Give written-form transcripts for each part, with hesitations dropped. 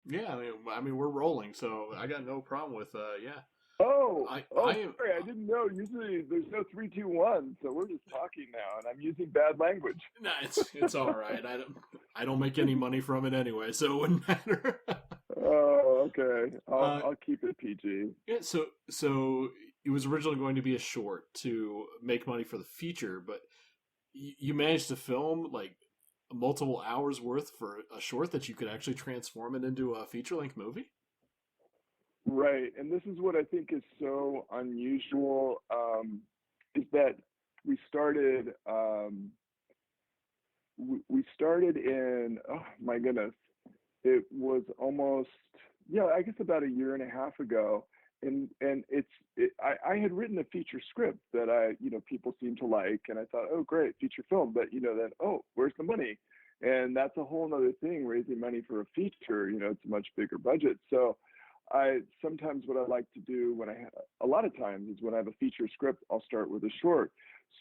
Yeah, I mean, we're rolling, so I got no problem with yeah. I am. Sorry, I didn't know. Usually there's no three, two, one, so we're just talking now, and I'm using bad language. Nah, it's all right. I don't make any money from it anyway, so it wouldn't matter. Oh, okay. I'll uh, I'll keep it PG. yeah. So it was originally going to be a short to make money for the feature, but you managed to film like multiple hours worth for a short that you could actually transform it into a feature length movie. Right, and this is what I think is so unusual, is that we started we started in, oh my goodness, it was almost, yeah, I guess about a year and a half ago, and I had written a feature script that people seemed to like, and I thought, oh great, feature film, but then, oh, where's the money? And that's a whole other thing, raising money for a feature. It's a much bigger budget. So I sometimes, what I like to do when a lot of times is when I have a feature script, I'll start with a short.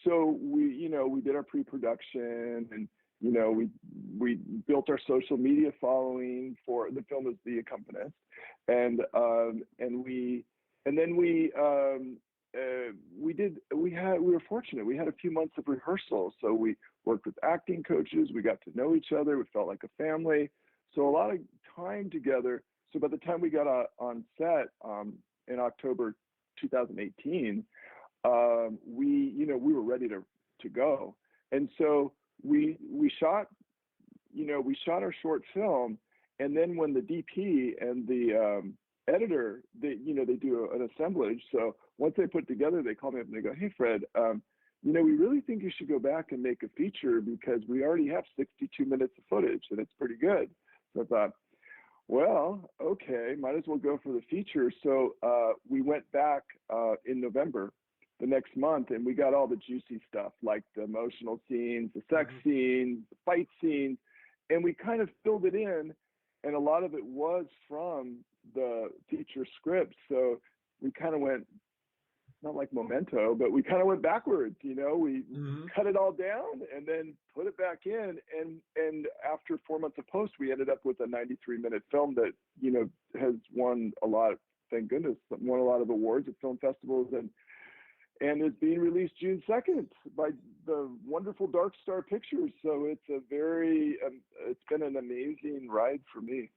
So we did our pre-production, and we built our social media following for the film as The Accompanist, and then we were fortunate. We had a few months of rehearsal, so we worked with acting coaches. We got to know each other. We felt like a family. So a lot of time together. So by the time we got on set in October 2018, we were ready to go, and so we shot our short film, and then when the DP and the editor, they do an assemblage. So once they put together, they call me up and they go, "Hey Fred, we really think you should go back and make a feature because we already have 62 minutes of footage and it's pretty good." So I thought, well, okay, might as well go for the feature. So we went back in November, the next month, and we got all the juicy stuff, like the emotional scenes, the sex Mm-hmm. scenes, the fight scenes, and we kind of filled it in. And a lot of it was from the feature script. So we kind of went, not like Memento, but we kind of went backwards. We Mm-hmm. cut it all down and then put it back in. And after 4 months of post, we ended up with a 93-minute film that has won a lot. Thank goodness, won a lot of awards at film festivals, and is being released June 2nd by the wonderful Dark Star Pictures. So it's been an amazing ride for me.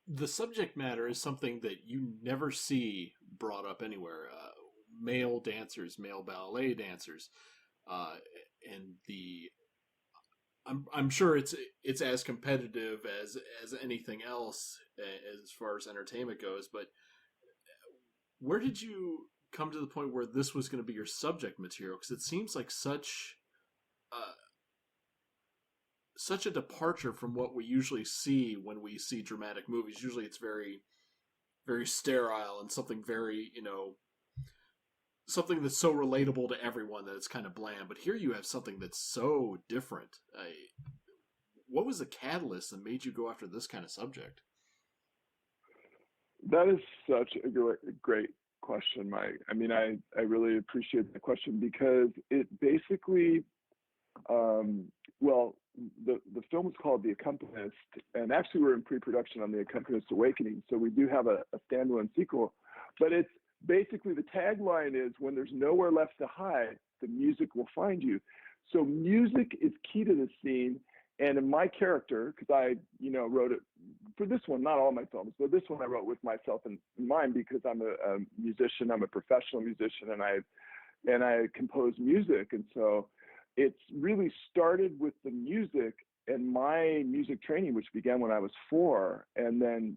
The subject matter is something that you never see brought up anywhere. Male dancers, male ballet dancers, uh, and the I'm sure it's as competitive as anything else as far as entertainment goes. But where did you come to the point where this was going to be your subject material? Because it seems like uh, such a departure from what we usually see when we see dramatic movies. Usually, it's very sterile and something very something that's so relatable to everyone that it's kind of bland. But here you have something that's so different. What was the catalyst that made you go after this kind of subject? That is such a great question, Mike. I mean, I really appreciate the question because it basically, well, the film is called The Accompanist, and actually we're in pre-production on The Accompanist Awakening, so we do have a standalone sequel. But it's basically, the tagline is, "When there's nowhere left to hide, the music will find you." So music is key to this scene. And in my character, because I, wrote it for this one, not all my films, but this one I wrote with myself in mind because I'm a musician, I'm a professional musician, and I compose music, and so it's really started with the music and my music training, which began when I was 4, and then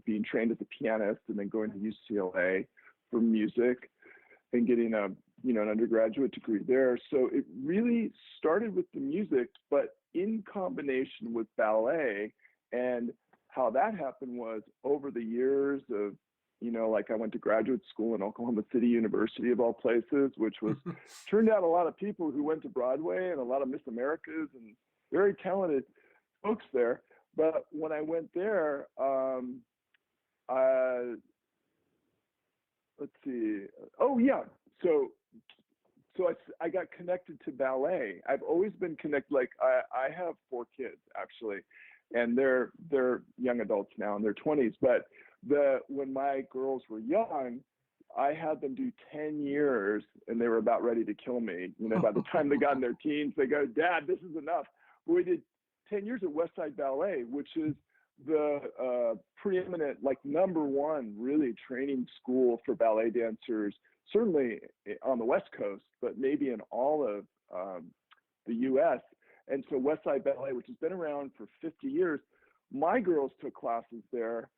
being trained as a pianist, and then going to UCLA for music, and getting an undergraduate degree there. So it really started with the music, but in combination with ballet. And how that happened was over the years of, like, I went to graduate school in Oklahoma City University of all places, which was turned out a lot of people who went to Broadway and a lot of Miss Americas and very talented folks there. But when I went there, I, let's see. Oh yeah. So I got connected to ballet. I've always been connected. Like I have 4 kids actually, and they're young adults now in their 20s. But when my girls were young, I had them do 10 years, and they were about ready to kill me. You know, by the time they got in their teens, they go, "Dad, this is enough." But we did 10 years at West Side Ballet, which is the preeminent, like #1 really training school for ballet dancers, certainly on the West Coast, but maybe in all of the US. And so West Side Ballet, which has been around for 50 years, my girls took classes there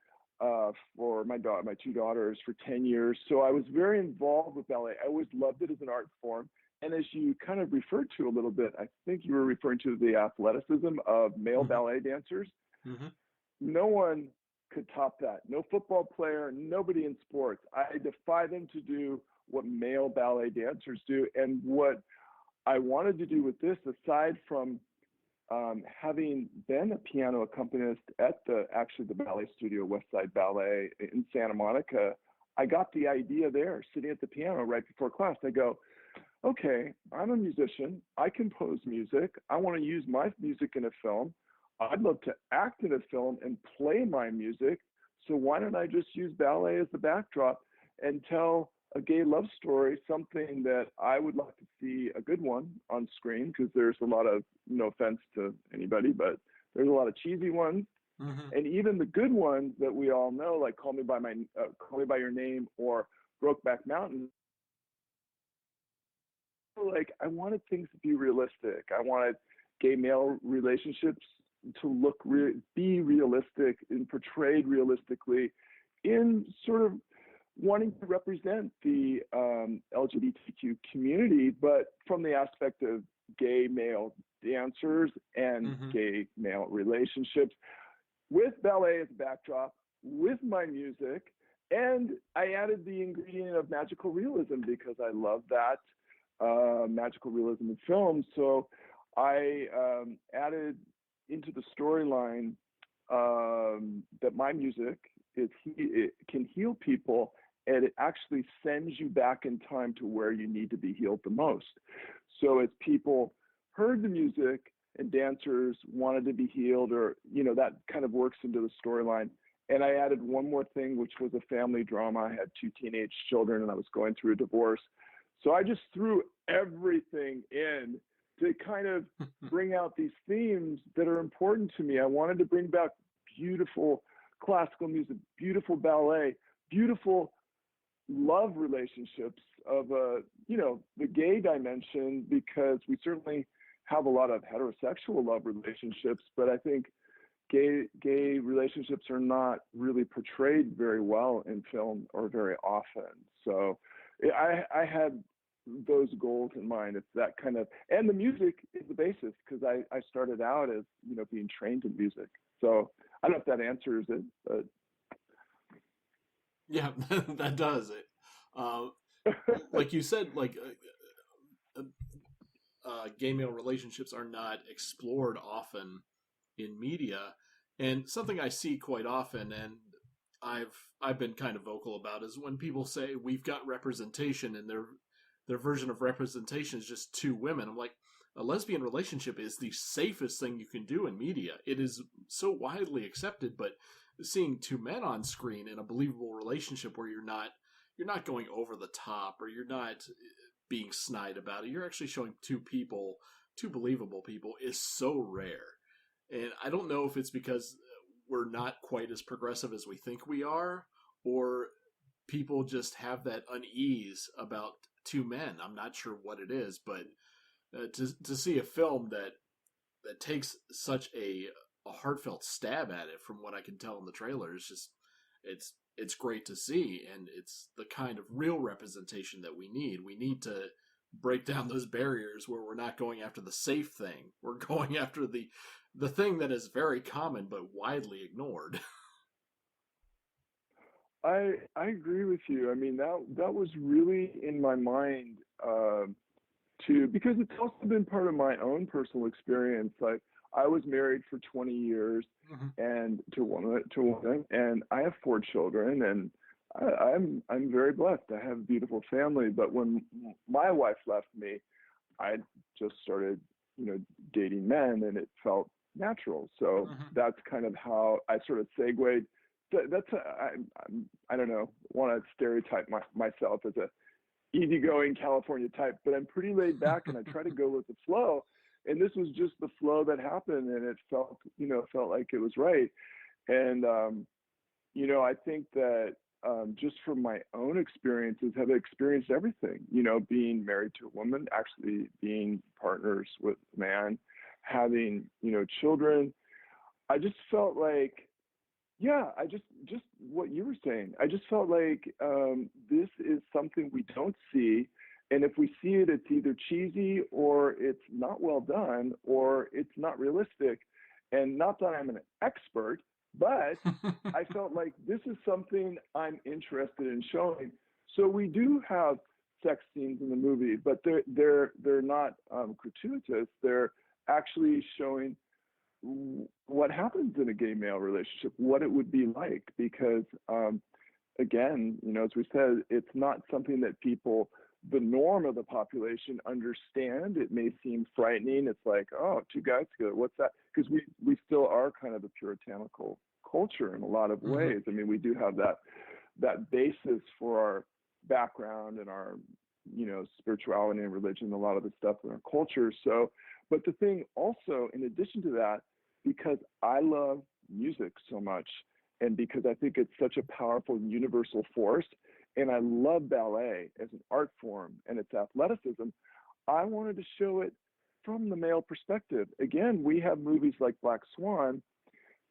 for my two daughters for 10 years. So I was very involved with ballet. I always loved it as an art form. And as you kind of referred to a little bit, I think you were referring to the athleticism of male ballet dancers. Mm-hmm. No one could top that. No football player, nobody in sports. I defy them to do what male ballet dancers do. And what I wanted to do with this, aside from having been a piano accompanist at the ballet studio, West Side Ballet in Santa Monica, I got the idea there, sitting at the piano right before class. I go, okay, I'm a musician. I compose music. I want to use my music in a film. I'd love to act in a film and play my music. So why don't I just use ballet as the backdrop and tell a gay love story, something that I would like to see, a good one on screen, because there's a lot of, no offense to anybody, but there's a lot of cheesy ones. Mm-hmm. And even the good ones that we all know, like Call Me by Your Name or Brokeback Mountain, like I wanted things to be realistic. I wanted gay male relationships to be realistic and portrayed realistically, in sort of wanting to represent the LGBTQ community, but from the aspect of gay male dancers and gay male relationships, with ballet as a backdrop, with my music. And I added the ingredient of magical realism because I love that magical realism in film. So I added into the storyline that my music it can heal people, and it actually sends you back in time to where you need to be healed the most. So as people heard the music and dancers wanted to be healed, or, you know, that kind of works into the storyline. And I added one more thing, which was a family drama. I had 2 teenage children and I was going through a divorce. So I just threw everything in to kind of bring out these themes that are important to me. I wanted to bring back beautiful classical music, beautiful ballet, beautiful love relationships of the gay dimension, because we certainly have a lot of heterosexual love relationships, but I think gay relationships are not really portrayed very well in film or very often. So I had those goals in mind. It's that kind of, and the music is the basis, because I started out as, being trained in music. So I don't know if that answers it, but yeah, that does it. Like you said, gay male relationships are not explored often in media, and something I see quite often, and I've been kind of vocal about, is when people say we've got representation, and their version of representation is just 2 women. I'm like, a lesbian relationship is the safest thing you can do in media. It is so widely accepted, but seeing 2 men on screen in a believable relationship where you're not going over the top, or you're not being snide about it, you're actually showing 2 people, 2 believable people, is so rare. And I don't know if it's because we're not quite as progressive as we think we are, or people just have that unease about 2 men. I'm not sure what it is, but to see a film that takes such a heartfelt stab at it, from what I can tell in the trailer, is just it's great to see, and it's the kind of real representation that we need. We need to break down those barriers where we're not going after the safe thing. We're going after the thing that is very common but widely ignored. I agree with you. I mean, that was really in my mind too, because it's also been part of my own personal experience. Like, I was married for 20 years, and to one, and I have 4 children, and I'm very blessed. I have a beautiful family. But when my wife left me, I just started, dating men, and it felt natural. So Hmm. that's kind of how I sort of segued. That's I don't know, want to stereotype myself as a easygoing California type, but I'm pretty laid back and I try to go with the flow. And this was just the flow that happened, and it felt, felt like it was right. And I think that just from my own experiences, have experienced everything. Being married to a woman, actually being partners with a man, having children. I just felt like, yeah, I just what you were saying. I just felt like this is something we don't see, and if we see it, it's either cheesy or it's not well done or it's not realistic. And not that I'm an expert, but I felt like this is something I'm interested in showing. So we do have sex scenes in the movie, but they're not gratuitous. They're actually showing what happens in a gay male relationship, what it would be like, because again, as we said, it's not something that people, the norm of the population, understand. It may seem frightening. It's like, oh, two guys together, what's that? Because we still are kind of a puritanical culture in a lot of Hmm. ways. I mean, we do have that basis for our background and our spirituality and religion, a lot of the stuff in our culture. So, but the thing also, in addition to that, because I love music so much, and because I think it's such a powerful universal force, and I love ballet as an art form and its athleticism, I wanted to show it from the male perspective. Again, we have movies like Black Swan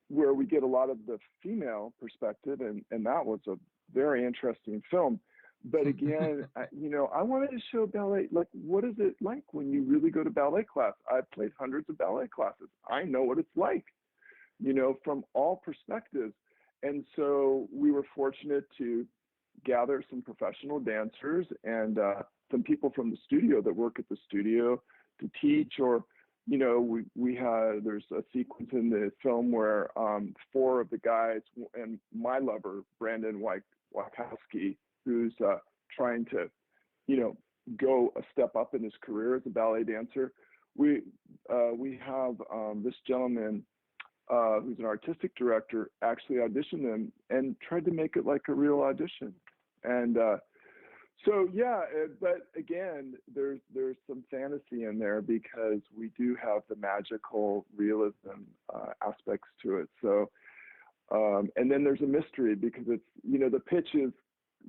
where we get a lot of the female perspective, and that was a very interesting film. But again, I wanted to show ballet, like, what is it like when you really go to ballet class? I've played hundreds of ballet classes. I know what it's like, from all perspectives. And so we were fortunate to gather some professional dancers and some people from the studio that work at the studio to teach. Or we had, there's a sequence in the film where four of the guys and my lover Brandon Wachowski, who's trying to go a step up in his career as a ballet dancer. We have this gentleman who's an artistic director actually auditioned them and tried to make it like a real audition. And so yeah, but again, there's some fantasy in there because we do have the magical realism aspects to it. So and then there's a mystery because it's the pitch is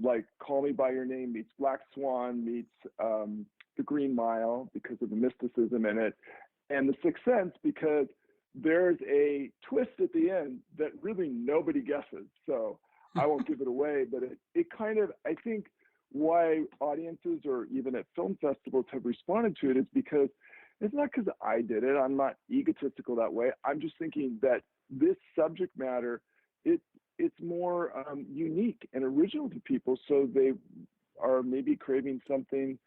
like Call Me by Your Name meets Black Swan meets The Green Mile because of the mysticism in it, and The Sixth Sense because there's a twist at the end that really nobody guesses. So I won't give it away, but it kind of, I think why audiences or even at film festivals have responded to it is because it's not because I did it. I'm not egotistical that way. I'm just thinking that this subject matter, it's more unique and original to people. So they are maybe craving something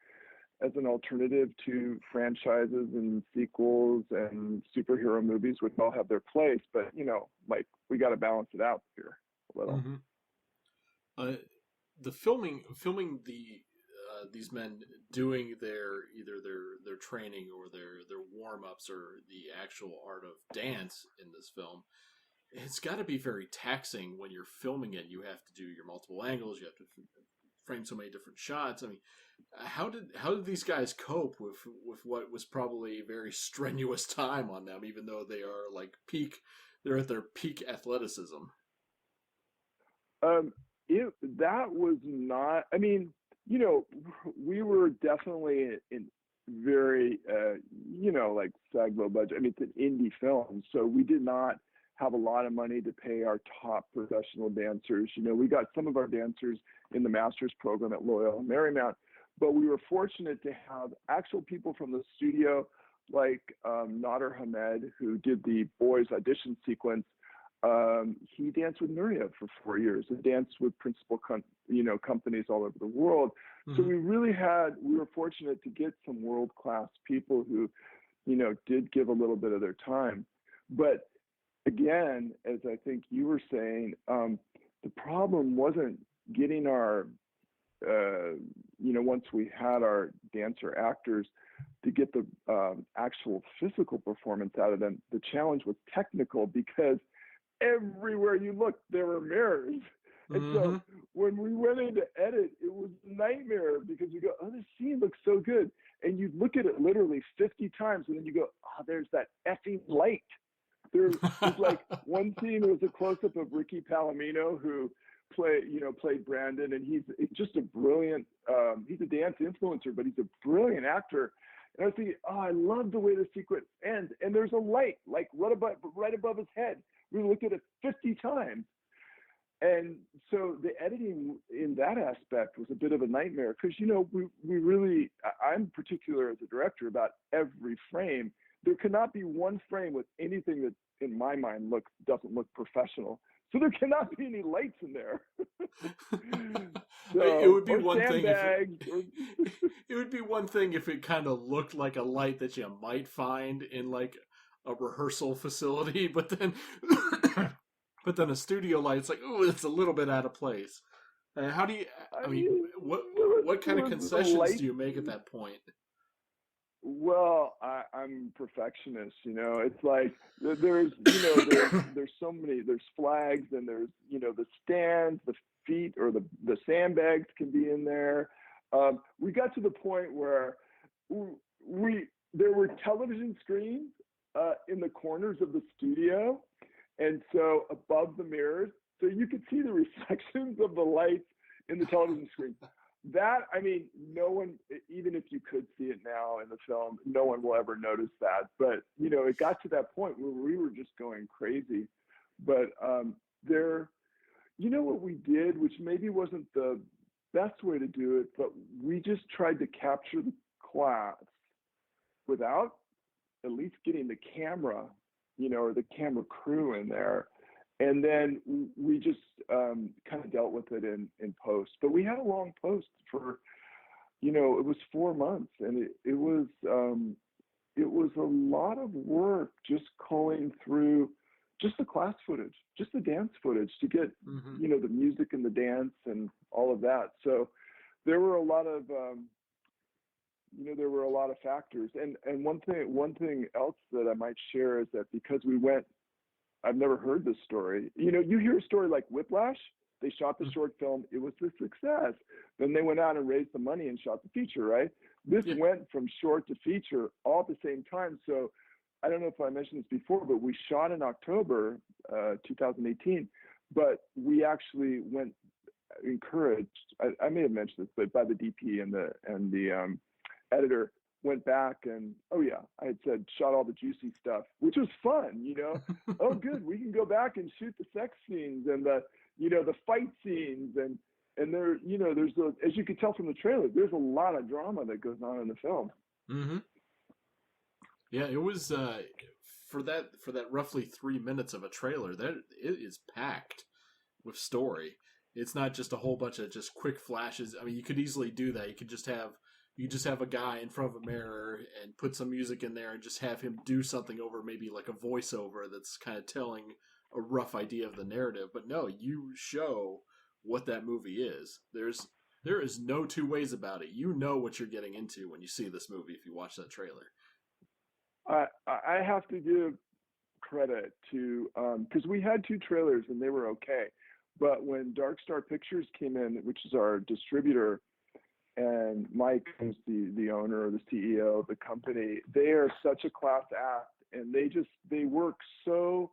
as an alternative to franchises and sequels and superhero movies, which all have their place. But, like we got to balance it out here a little. Hmm. Uh, the filming these men doing their training or their warm ups or the actual art of dance in this film, it's got to be very taxing when you're filming it. You have to do your multiple angles. You have to frame so many different shots. I mean, how did these guys cope with what was probably a very strenuous time on them, even though they are like they're at their peak athleticism. Um, that was not. I mean, we were definitely in very, like SAG low budget. I mean, it's an indie film, so we did not have a lot of money to pay our top professional dancers. We got some of our dancers in the master's program at Loyola Marymount, but we were fortunate to have actual people from the studio, like Nader Hamed, who did the boys audition sequence. He danced with Nuria for 4 years and danced with principal companies all over the world. So Mm-hmm. we were fortunate to get some world-class people who, did give a little bit of their time. But again, as I think you were saying, the problem wasn't getting our, once we had our dancer actors, to get the actual physical performance out of them. The challenge was technical because everywhere you looked, there were mirrors. And Mm-hmm. so when we went in to edit, it was a nightmare because you go, oh, this scene looks so good. And you look at it literally 50 times, and then you go, oh, there's that effing light. There's like one scene, it was a close-up of Ricky Palomino, who played Brandon, and he's just a brilliant, he's a dance influencer, but he's a brilliant actor. And I was thinking, oh, I love the way the sequence ends. And there's a light, like right above his head. We looked at it 50 times. And so the editing in that aspect was a bit of a nightmare because, we really, I'm particular as a director about every frame. There cannot be one frame with anything that, in my mind, doesn't look professional. So there cannot be any lights in there. It would be or one thing sandbags. it would be one thing if it kind of looked like a light that you might find in like a rehearsal facility, but then but then a studio light's like, oh, it's a little bit out of place. How do you? I mean, what kind of concessions do you make at that point? Well, I'm a perfectionist. It's like there's so many. There's flags, and there's the stands, the feet, or the sandbags can be in there. We got to the point where there were television screens in the corners of the studio, and so above the mirrors, so you could see the reflections of the lights in the television screen. That, I mean, no one, even if you could see it now in the film, no one will ever notice that. But, it got to that point where we were just going crazy. But what we did, which maybe wasn't the best way to do it, but we just tried to capture the class without at least getting the camera, or the camera crew in there. And then we just kind of dealt with it in post. But we had a long post for, it was 4 months, and it was a lot of work just culling through just the class footage, just the dance footage to get, the music and the dance and all of that. So there were a lot of, factors. And one thing else that I might share is that because I've never heard this story. You hear a story like Whiplash. They shot the short film. It was a success. Then they went out and raised the money and shot the feature, right? This went from short to feature all at the same time. So I don't know if I mentioned this before, but we shot in October 2018, but we actually went encouraged. I may have mentioned this, but by the DP and the editor, went back and, oh yeah, I had said, shot all the juicy stuff, which was fun, Oh, good, we can go back and shoot the sex scenes and the fight scenes and there, there's as you can tell from the trailer, there's a lot of drama that goes on in the film. Mm-hmm. Yeah, it was for that roughly 3 minutes of a trailer, that it is packed with story. It's not just a whole bunch of just quick flashes. I mean, you could easily do that. You could just have a guy in front of a mirror and put some music in there and just have him do something over maybe like a voiceover that's kind of telling a rough idea of the narrative. But no, you show what that movie is. There is no two ways about it. You know what you're getting into when you see this movie if you watch that trailer. I have to give credit to, because we had 2 trailers and they were okay. But when Dark Star Pictures came in, which is our distributor, and Mike is the owner or the CEO of the company, they are such a class act, and they work so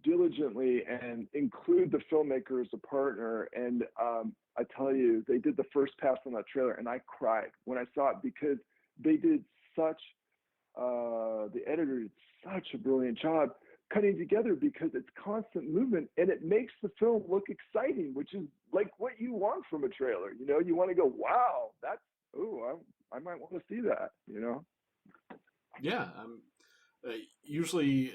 diligently and include the filmmaker as a partner. And I tell you, they did the first pass on that trailer, and I cried when I saw it because they did the editor did such a brilliant job cutting together, because it's constant movement and it makes the film look exciting, which is like what you want from a trailer. You want to go, wow, I might want to see that. Yeah, usually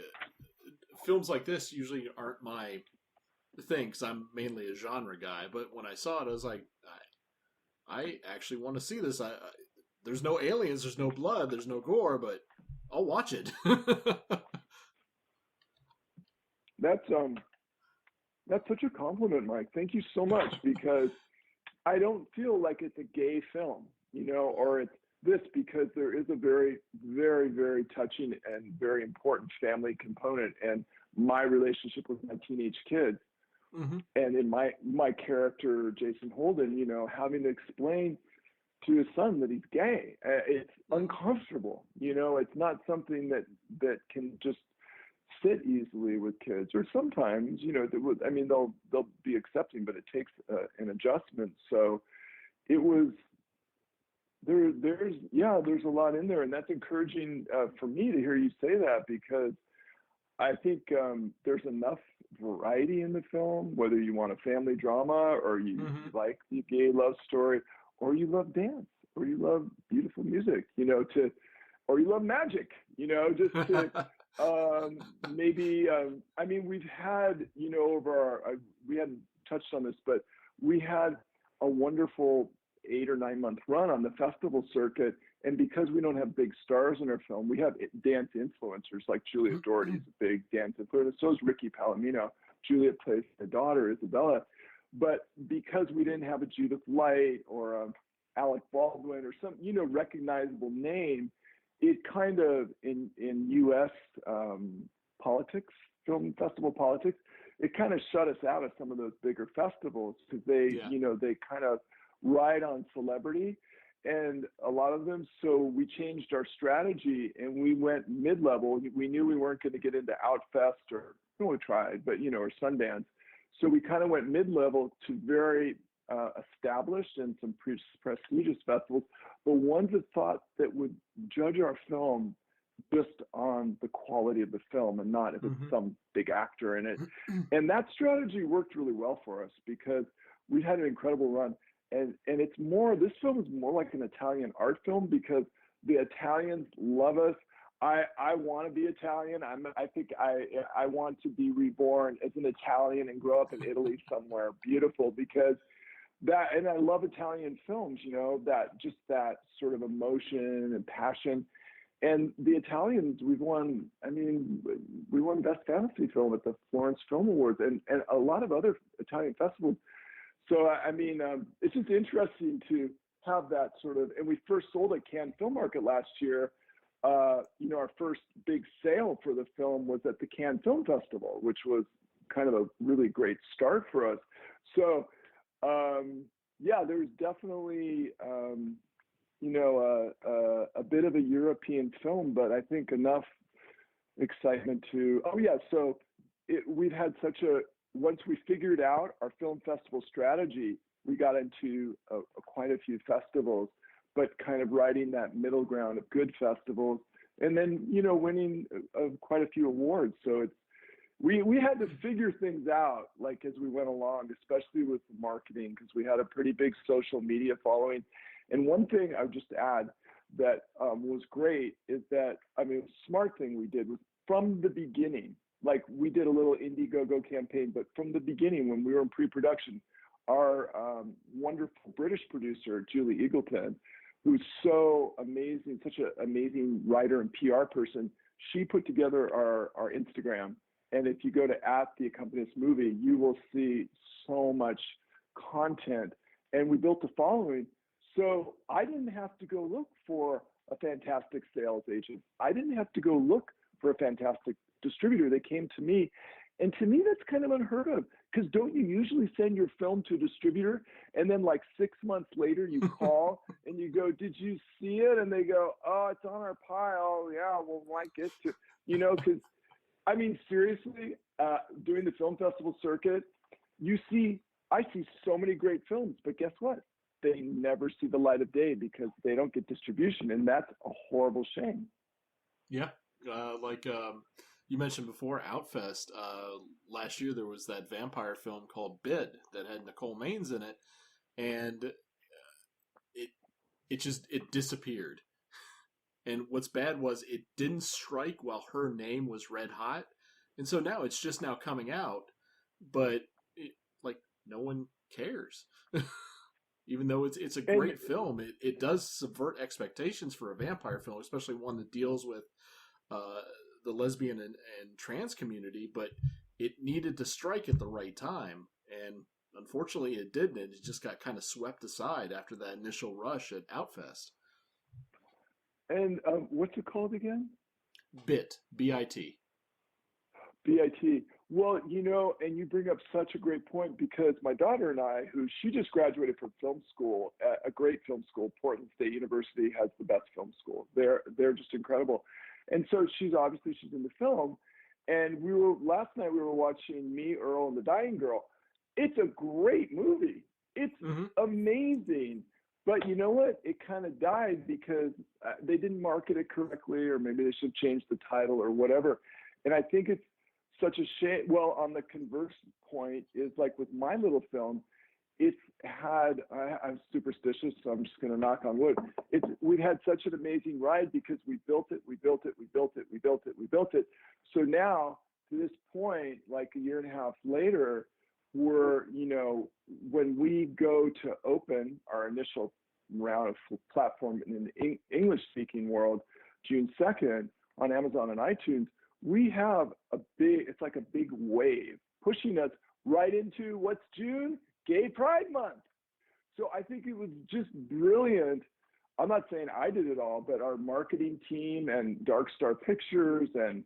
films like this usually aren't my thing because I'm mainly a genre guy. But when I saw it, I was like, I actually want to see this. There's no aliens, there's no blood, there's no gore, but I'll watch it. That's such a compliment, Mike. Thank you so much, because I don't feel like it's a gay film, or this because there is a very, very, very touching and very important family component, and my relationship with my teenage kids. Mm-hmm. And in my character, Jason Holden, you know, having to explain to his son that he's gay, it's uncomfortable. You know, it's not something that can just sit easily with kids. Or sometimes, you know, I mean, they'll be accepting, but it takes an adjustment. So it was there's a lot in there, and that's encouraging for me to hear you say that, because I think there's enough variety in the film, whether you want a family drama or you Mm-hmm. like the gay love story, or you love dance, or you love beautiful music, you know, or you love magic, you know, just to maybe, I mean, we've had, you know, we hadn't touched on this, but we had a wonderful 8 or 9 month run on the festival circuit. And because we don't have big stars in our film, we have dance influencers, like Juliet Doherty is a big dance influencer. So is Ricky Palomino. Juliet plays her daughter, Isabella. But because we didn't have a Judith Light or a Alec Baldwin or some, you know, recognizable name, it kind of, in U.S. Politics, film festival politics, it kind of shut us out of some of those bigger festivals, because they, Yeah. you know, they kind of ride on celebrity, and a lot of them. So we changed our strategy and we went mid-level. We knew we weren't going to get into Outfest, or we tried, but, you know, or Sundance. So we kind of went mid-level to very established and some prestigious festivals, but ones that thought that would judge our film just on the quality of the film and not if it's some big actor in it. And that strategy worked really well for us, because we had an incredible run. And it's more, this film is more like an Italian art film, because the Italians love us. I want to be Italian. I think I want to be reborn as an Italian and grow up in Italy somewhere beautiful, because that, and I love Italian films, you know, that sort of emotion and passion. And the Italians, we won Best Fantasy Film at the Florence Film Awards, and a lot of other Italian festivals. So, I mean, it's just interesting to have that sort of, and we first sold at Cannes Film Market last year. You know, our first big sale for the film was at the Cannes Film Festival, which was kind of a really great start for us. So, yeah, there's definitely, you know, a bit of a European film, but I think enough excitement to, so we've had once we figured out our film festival strategy, we got into quite a few festivals, but kind of riding that middle ground of good festivals, and then, you know, winning quite a few awards. So we had to figure things out, like, as we went along, especially with marketing, because we had a pretty big social media following. And one thing I would just add that was great is that, I mean, a smart thing we did was, from the beginning, like, we did a little Indiegogo campaign, but from the beginning, when we were in pre-production, our wonderful British producer, Julie Eagleton, who's so amazing, such an amazing writer and PR person, she put together our Instagram. And if you go to @theaccompanist movie, you will see so much content. And we built a following. So I didn't have to go look for a fantastic sales agent. I didn't have to go look for a fantastic distributor. They came to me. And to me, that's kind of unheard of, because don't you usually send your film to a distributor, and then like 6 months later you call and you go, "Did you see it?" And they go, "Oh, it's on our pile. Yeah, we'll might get to," you know, because, I mean, seriously, doing the film festival circuit, I see so many great films, but guess what? They never see the light of day because they don't get distribution, and that's a horrible shame. Yeah. Like you mentioned before, Outfest. Last year there was that vampire film called Bid that had Nicole Maines in it, and it disappeared. And what's bad was it didn't strike while her name was red hot, and so now it's just now coming out, but like, no one cares. Even though it's a And great film, it does subvert expectations for a vampire film, especially one that deals with the lesbian and trans community. But it needed to strike at the right time, and unfortunately, it didn't. It just got kind of swept aside after that initial rush at Outfest. And what's it called again? BIT, BIT. BIT. Well, and you bring up such a great point because my daughter and I, who she just graduated from film school, a great film school, Portland State University has the best film school. They're just incredible, and so she's into film. And last night we were watching Me, Earl, and the Dying Girl. It's a great movie. It's Mm-hmm. amazing. But you know what? It kind of died because they didn't market it correctly, or maybe they should change the title or whatever. And I think it's such a shame. Well, on the converse point is like with my little film, I'm superstitious, so I'm just going to knock on wood. We've had such an amazing ride because we built it. So now to this point, like a year and a half later, we're, when we go to open our initial round of platform in the English speaking world, June 2nd on Amazon and iTunes, we have it's like a big wave pushing us right into what's June? Gay Pride Month. So I think it was just brilliant. I'm not saying I did it all, but our marketing team and Dark Star Pictures and,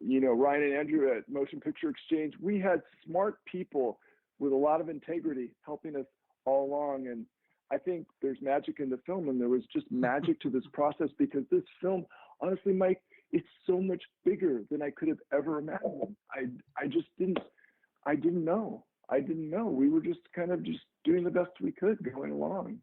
Ryan and Andrew at Motion Picture Exchange, we had smart people with a lot of integrity helping us all along. And I think there's magic in the film, and there was just magic to this process because this film, honestly, Mike, it's so much bigger than I could have ever imagined. I didn't know. We were just kind of just doing the best we could going along,